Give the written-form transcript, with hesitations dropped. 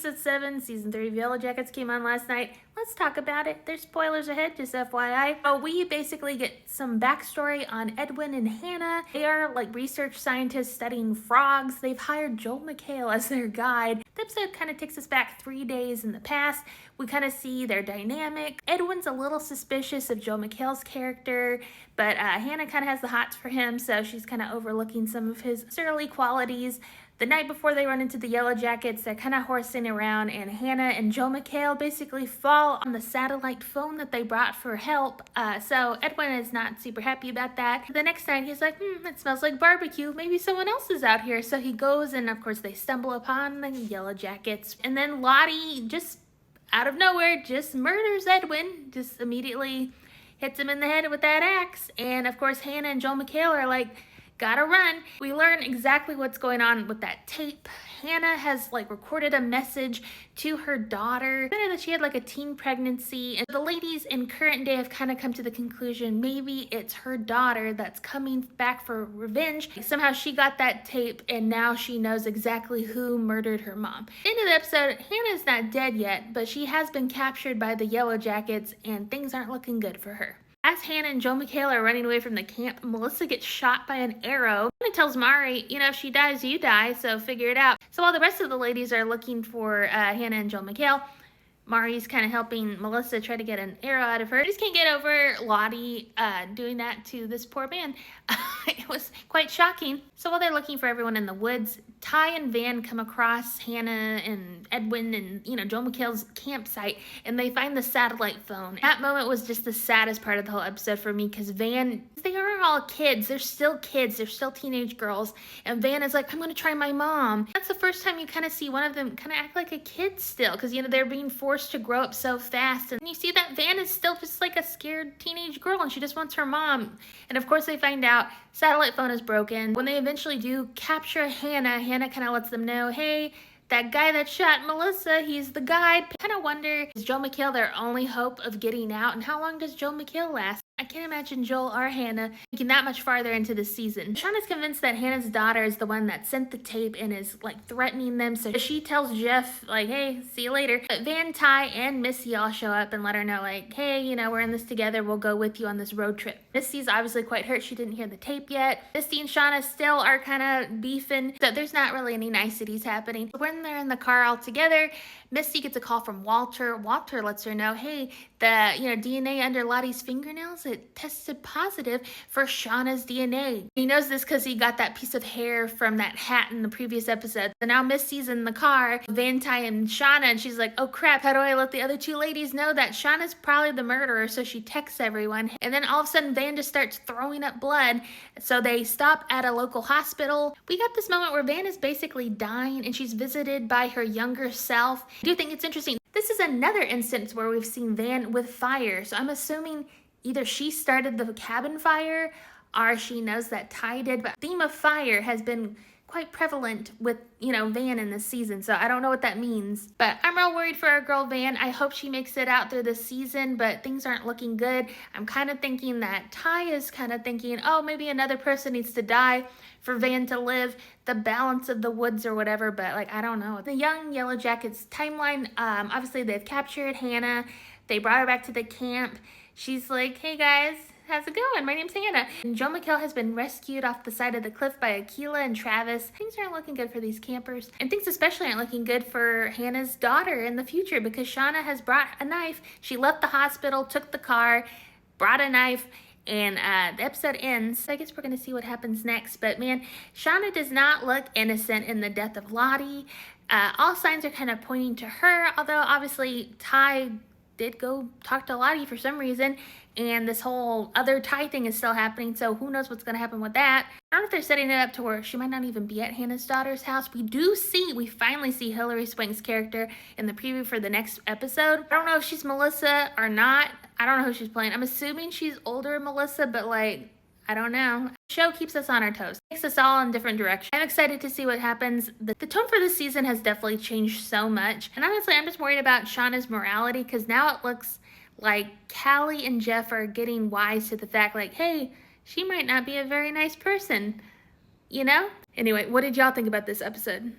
Episode 7, Season 3 of Yellowjackets came on last night. Let's talk about it. There's spoilers ahead, just FYI. So we basically get some backstory on Edwin and Hannah. They are like research scientists studying frogs. They've hired Joel McHale as their guide. The episode kind of takes us back 3 days in the past. We kind of see their dynamic. Edwin's a little suspicious of Joel McHale's character, but Hannah kind of has the hots for him, so she's kind of overlooking some of his surly qualities. The night before they run into the Yellowjackets, they're kind of horsing around, and Hannah and Joel McHale basically fall on the satellite phone that they brought for help. So Edwin is not super happy about that. The next night, he's like, it smells like barbecue. Maybe someone else is out here. So he goes, and of course, they stumble upon the Yellowjackets. And then Lottie, just out of nowhere, just murders Edwin. Just immediately hits him in the head with that axe. And of course, Hannah and Joel McHale are like, gotta run. We learn exactly what's going on with that tape. Hannah has like recorded a message to her daughter that she had like a teen pregnancy, and the ladies in current day have kind of come to the conclusion maybe it's her daughter that's coming back for revenge. Somehow she got that tape and now she knows exactly who murdered her mom. End of the episode, Hannah's not dead yet, but she has been captured by the Yellowjackets and things aren't looking good for her. As Hannah and Joel McHale are running away from the camp, Melissa gets shot by an arrow. And tells Mari, if she dies, you die, so figure it out. So while the rest of the ladies are looking for Hannah and Joel McHale, Mari's kind of helping Melissa try to get an arrow out of her. I just can't get over Lottie doing that to this poor man. It was quite shocking. So while they're looking for everyone in the woods, Ty and Van come across Hannah and Edwin and, Joel McHale's campsite, and they find the satellite phone. That moment was just the saddest part of the whole episode for me, because Van, they are all kids. They're still kids. They're still teenage girls. And Van is like, I'm going to try my mom. That's the first time you kind of see one of them kind of act like a kid still, because, they're being forced to grow up so fast. And you see that Van is still just like a scared teenage girl, and she just wants her mom. And of course they find out satellite phone is broken. When they eventually do capture Hannah, Hannah kind of lets them know, hey, that guy that shot Melissa, he's the guide. I kind of wonder, is Joel McHale their only hope of getting out? And how long does Joel McHale last? I can't imagine Joel or Hannah thinking that much farther into the season. Sean is convinced that Hannah's daughter is the one that sent the tape and is like threatening them. So she tells Jeff like, hey, see you later. But Van, Ty, and Missy all show up and let her know like, hey, we're in this together. We'll go with you on this road trip. Missy's obviously quite hurt. She didn't hear the tape yet. Misty and Shauna still are kind of beefing. So there's not really any niceties happening. When they're in the car all together, Misty gets a call from Walter. Walter lets her know, hey, the DNA under Lottie's fingernails, it tested positive for Shauna's DNA. He knows this because he got that piece of hair from that hat in the previous episode. So now Misty's in the car, Van, Ty, and Shauna, and she's like, oh crap, how do I let the other two ladies know that Shauna's probably the murderer? So she texts everyone, and then all of a sudden Van just starts throwing up blood. So they stop at a local hospital. We got this moment where Van is basically dying and she's visited by her younger self. I do think it's interesting. This is another instance where we've seen Van with fire. So I'm assuming either she started the cabin fire or she knows that Ty did. But the theme of fire has been quite prevalent with, Van in this season. So I don't know what that means. But I'm real worried for our girl Van. I hope she makes it out through this season, but things aren't looking good. I'm kind of thinking that Ty is kind of thinking, oh, maybe another person needs to die for Van to live, the balance of the woods or whatever, but I don't know. The young Yellowjackets timeline, obviously they've captured Hannah. They brought her back to the camp. She's like, hey guys, how's it going? My name's Hannah. And Joel McHale has been rescued off the side of the cliff by Akila and Travis. Things aren't looking good for these campers. And things especially aren't looking good for Hannah's daughter in the future, because Shauna has brought a knife. She left the hospital, took the car, brought a knife, and the episode ends. So I guess we're going to see what happens next. But man, Shauna does not look innocent in the death of Lottie. All signs are kind of pointing to her, although obviously Ty did go talk to Lottie for some reason, and this whole other Ty thing is still happening, so who knows what's going to happen with that. I don't know if they're setting it up to where she might not even be at Hannah's daughter's house. We finally see Hilary Swank's character in the preview for the next episode. I don't know if she's Melissa or not. I don't know who she's playing. I'm assuming she's older Melissa, but I don't know. The show keeps us on our toes. Takes us all in different directions. I'm excited to see what happens. The tone for this season has definitely changed so much. And honestly, I'm just worried about Shauna's morality, because now it looks like Callie and Jeff are getting wise to the fact hey, she might not be a very nice person, Anyway, what did y'all think about this episode?